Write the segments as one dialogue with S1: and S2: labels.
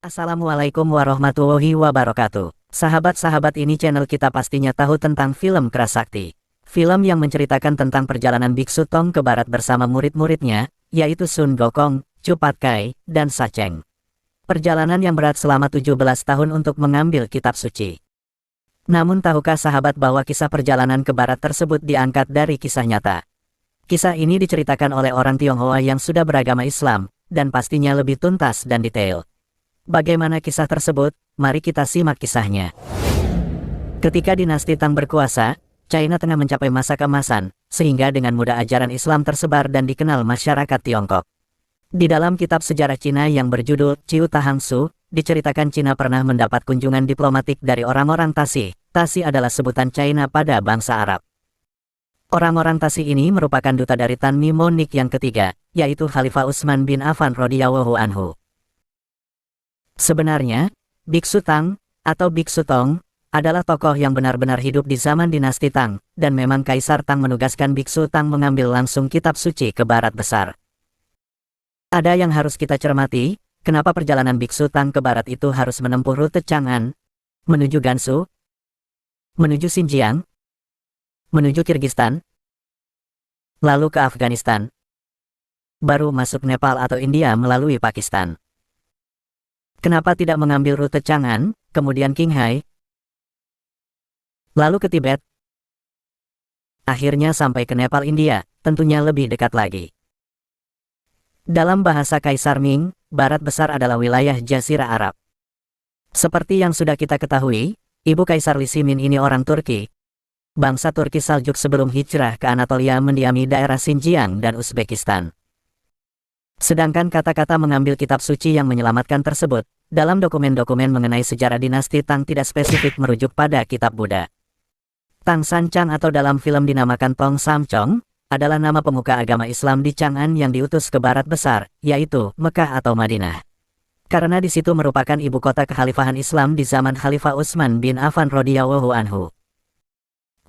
S1: Assalamualaikum warahmatullahi wabarakatuh. Sahabat-sahabat, ini channel kita pastinya tahu tentang film Kerasakti. Film yang menceritakan tentang perjalanan Biksu Tong ke barat bersama murid-muridnya, yaitu Sun Gokong, Chu Patkai, dan Sacheng. Perjalanan yang berat selama 17 tahun untuk mengambil kitab suci. Namun tahukah sahabat bahwa kisah perjalanan ke barat tersebut diangkat dari kisah nyata? Kisah ini diceritakan oleh orang Tionghoa yang sudah beragama Islam, dan pastinya lebih tuntas dan detail. Bagaimana kisah tersebut? Mari kita simak kisahnya. Ketika dinasti Tang berkuasa, China tengah mencapai masa keemasan, sehingga dengan mudah ajaran Islam tersebar dan dikenal masyarakat Tiongkok. Di dalam kitab sejarah Cina yang berjudul Ciu Tahang Su, diceritakan Cina pernah mendapat kunjungan diplomatik dari orang-orang Tasi. Tasi adalah sebutan China pada bangsa Arab. Orang-orang Tasi ini merupakan duta dari Tan Mi Monik yang ketiga, yaitu Khalifah Utsman bin Affan radhiyallahu anhu. Sebenarnya, Biksu Tang, atau Biksu Tong, adalah tokoh yang benar-benar hidup di zaman dinasti Tang, dan memang Kaisar Tang menugaskan Biksu Tang mengambil langsung kitab suci ke barat besar. Ada yang harus kita cermati, kenapa perjalanan Biksu Tang ke barat itu harus menempuh rute Chang'an, menuju Gansu, menuju Xinjiang, menuju Kirgistan, lalu ke Afghanistan, baru masuk Nepal atau India melalui Pakistan. Kenapa tidak mengambil rute Chang'an, kemudian Qinghai, lalu ke Tibet, akhirnya sampai ke Nepal India, tentunya lebih dekat lagi. Dalam bahasa Kaisar Ming, barat besar adalah wilayah Jazirah Arab. Seperti yang sudah kita ketahui, ibu Kaisar Li Shimin ini orang Turki. Bangsa Turki Saljuk sebelum hijrah ke Anatolia mendiami daerah Xinjiang dan Uzbekistan. Sedangkan kata-kata mengambil kitab suci yang menyelamatkan tersebut, dalam dokumen-dokumen mengenai sejarah dinasti Tang tidak spesifik merujuk pada kitab Buddha. Tang San Chang atau dalam film dinamakan Tong Sam Chong, adalah nama pemuka agama Islam di Chang'an yang diutus ke barat besar, yaitu Mekah atau Madinah. Karena di situ merupakan ibu kota kekhalifahan Islam di zaman Khalifah Utsman bin Affan radhiyallahu anhu.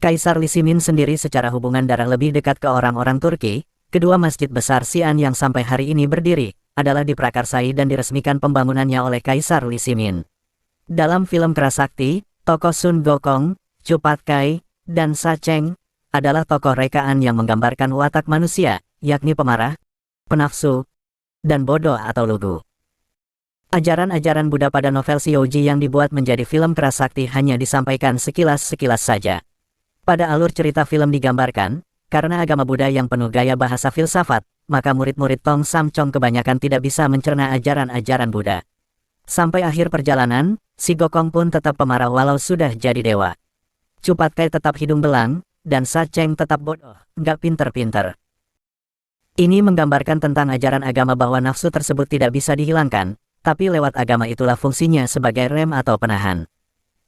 S1: Kaisar Li Shimin sendiri secara hubungan darah lebih dekat ke orang-orang Turki. Kedua masjid besar Xi'an yang sampai hari ini berdiri, adalah diprakarsai dan diresmikan pembangunannya oleh Kaisar Li Shimin. Dalam film Kerasakti, tokoh Sun Gokong, Chu Patkai, dan Sacheng, adalah tokoh rekaan yang menggambarkan watak manusia, yakni pemarah, penafsu, dan bodoh atau lugu. Ajaran-ajaran Buddha pada novel Xiaoji yang dibuat menjadi film Kerasakti hanya disampaikan sekilas-sekilas saja. Pada alur cerita film digambarkan, karena agama Buddha yang penuh gaya bahasa filsafat, maka murid-murid Tong Sam Chong kebanyakan tidak bisa mencerna ajaran-ajaran Buddha. Sampai akhir perjalanan, si Gokong pun tetap pemarah walau sudah jadi dewa. Chu Patkai tetap hidung belang, dan Sacheng tetap bodoh, nggak pinter-pinter. Ini menggambarkan tentang ajaran agama bahwa nafsu tersebut tidak bisa dihilangkan, tapi lewat agama itulah fungsinya sebagai rem atau penahan.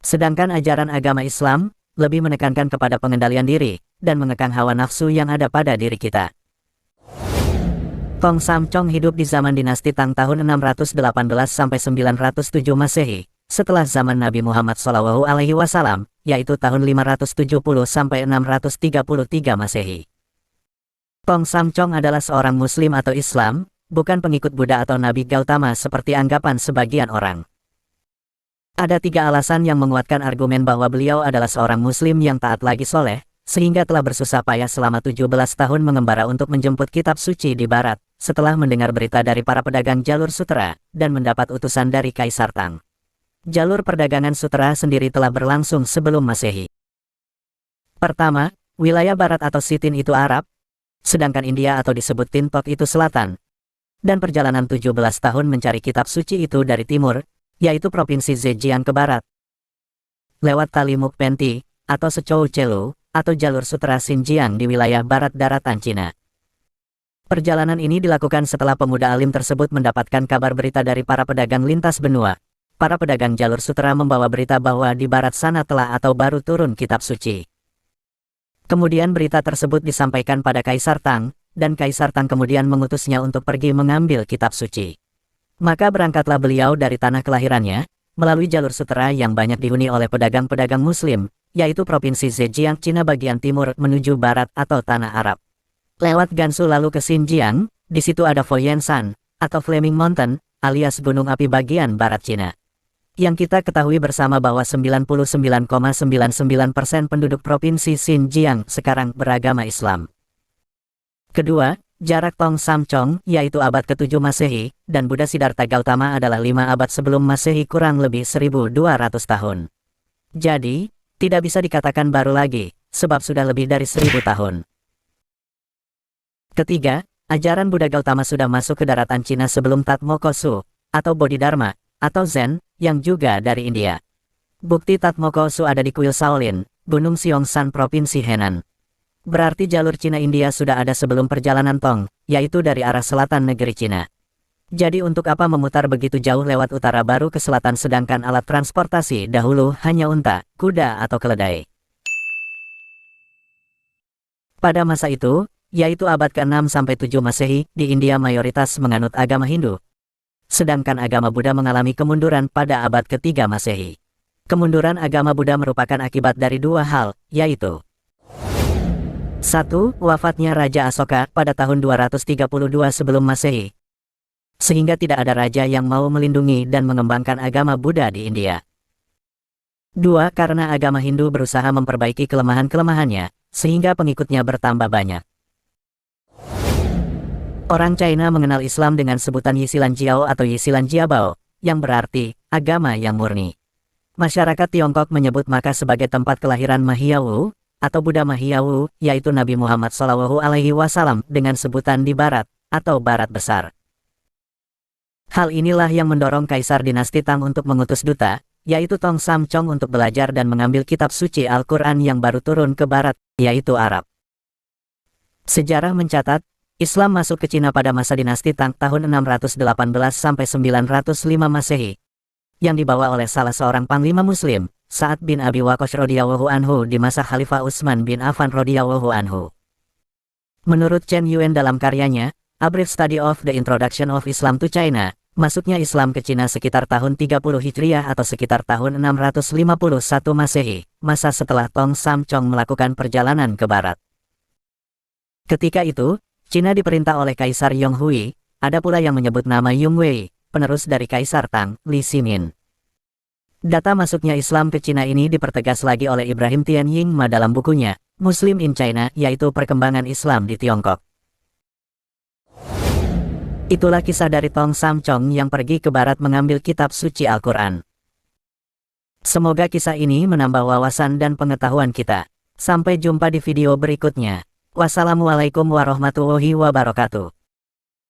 S1: Sedangkan ajaran agama Islam lebih menekankan kepada pengendalian diri, dan mengekang hawa nafsu yang ada pada diri kita. Tong Sam Chong hidup di zaman dinasti Tang tahun 618 sampai 907 Masehi, setelah zaman Nabi Muhammad SAW, yaitu tahun 570 sampai 633 Masehi. Tong Sam Chong adalah seorang Muslim atau Islam, bukan pengikut Buddha atau Nabi Gautama seperti anggapan sebagian orang. Ada 3 alasan yang menguatkan argumen bahwa beliau adalah seorang Muslim yang taat lagi soleh, sehingga telah bersusah payah selama 17 tahun mengembara untuk menjemput kitab suci di barat, setelah mendengar berita dari para pedagang jalur sutera, dan mendapat utusan dari Kaisar Tang. Jalur perdagangan sutera sendiri telah berlangsung sebelum Masehi. Pertama, wilayah barat atau Sitin itu Arab, sedangkan India atau disebut Tintok itu selatan. Dan perjalanan 17 tahun mencari kitab suci itu dari timur, yaitu Provinsi Zhejiang ke barat, lewat Tali Mukpenti, atau Secou Celu, atau jalur sutera Xinjiang di wilayah barat daratan Cina. Perjalanan ini dilakukan setelah pemuda alim tersebut mendapatkan kabar berita dari para pedagang lintas benua. Para pedagang jalur sutera membawa berita bahwa di barat sana telah atau baru turun kitab suci. Kemudian berita tersebut disampaikan pada Kaisar Tang, dan Kaisar Tang kemudian mengutusnya untuk pergi mengambil kitab suci. Maka berangkatlah beliau dari tanah kelahirannya, melalui jalur sutera yang banyak dihuni oleh pedagang-pedagang Muslim, yaitu Provinsi Zhejiang Cina bagian timur menuju barat atau Tanah Arab. Lewat Gansu lalu ke Xinjiang, di situ ada Foyan Shan, atau Flaming Mountain, alias gunung api bagian barat Cina. Yang kita ketahui bersama bahwa 99,99% penduduk provinsi Xinjiang sekarang beragama Islam. Kedua, jarak Tong Samcong, yaitu abad ke-7 Masehi, dan Buddha Siddhartha Gautama adalah 5 abad sebelum Masehi, kurang lebih 1200 tahun. Jadi, tidak bisa dikatakan baru lagi, sebab sudah lebih dari 1000 tahun. Ketiga, ajaran Buddha Gautama sudah masuk ke daratan Cina sebelum Tatmokosu, atau Bodhidharma, atau Zen, yang juga dari India. Bukti Tatmokosu ada di kuil Shaolin, Gunung Xiongsan, Provinsi Henan. Berarti jalur Cina-India sudah ada sebelum perjalanan Tong, yaitu dari arah selatan negeri Cina. Jadi untuk apa memutar begitu jauh lewat utara baru ke selatan, sedangkan alat transportasi dahulu hanya unta, kuda atau keledai. Pada masa itu, yaitu abad ke-6-7 Masehi, di India mayoritas menganut agama Hindu. Sedangkan agama Buddha mengalami kemunduran pada abad ke-3 Masehi. Kemunduran agama Buddha merupakan akibat dari dua hal, yaitu 1. Wafatnya Raja Asoka pada tahun 232 sebelum Masehi. Sehingga tidak ada raja yang mau melindungi dan mengembangkan agama Buddha di India. 2. Karena agama Hindu berusaha memperbaiki kelemahan-kelemahannya, sehingga pengikutnya bertambah banyak. Orang China mengenal Islam dengan sebutan Yisilan Jiao atau Yisilan Jiabao, yang berarti agama yang murni. Masyarakat Tiongkok menyebut Makkah sebagai tempat kelahiran Mahiyawu, atau Buddha Mahiyawu, yaitu Nabi Muhammad SAW dengan sebutan di Barat, atau Barat Besar. Hal inilah yang mendorong Kaisar dinasti Tang untuk mengutus duta, yaitu Tong Samcong, untuk belajar dan mengambil kitab suci Al-Quran yang baru turun ke Barat, yaitu Arab. Sejarah mencatat, Islam masuk ke Cina pada masa dinasti Tang tahun 618-905 Masehi, yang dibawa oleh salah seorang panglima Muslim, Sa'ad bin Abi Waqqas radhiyallahu anhu di masa Khalifah Utsman bin Affan radhiyallahu anhu. Menurut Chen Yuen dalam karyanya, A Brief Study of the Introduction of Islam to China, masuknya Islam ke Cina sekitar tahun 30 Hijriah atau sekitar tahun 651 Masehi, masa setelah Tong Samcong melakukan perjalanan ke barat. Ketika itu, Cina diperintah oleh Kaisar Yong Hui, ada pula yang menyebut nama Yung Wei, penerus dari Kaisar Tang, Li Ximin. Data masuknya Islam ke Cina ini dipertegas lagi oleh Ibrahim Tianying Ma dalam bukunya, Muslim in China, yaitu perkembangan Islam di Tiongkok. Itulah kisah dari Tong Samcong yang pergi ke barat mengambil kitab suci Al-Quran. Semoga kisah ini menambah wawasan dan pengetahuan kita. Sampai jumpa di video berikutnya. Wassalamualaikum warahmatullahi wabarakatuh.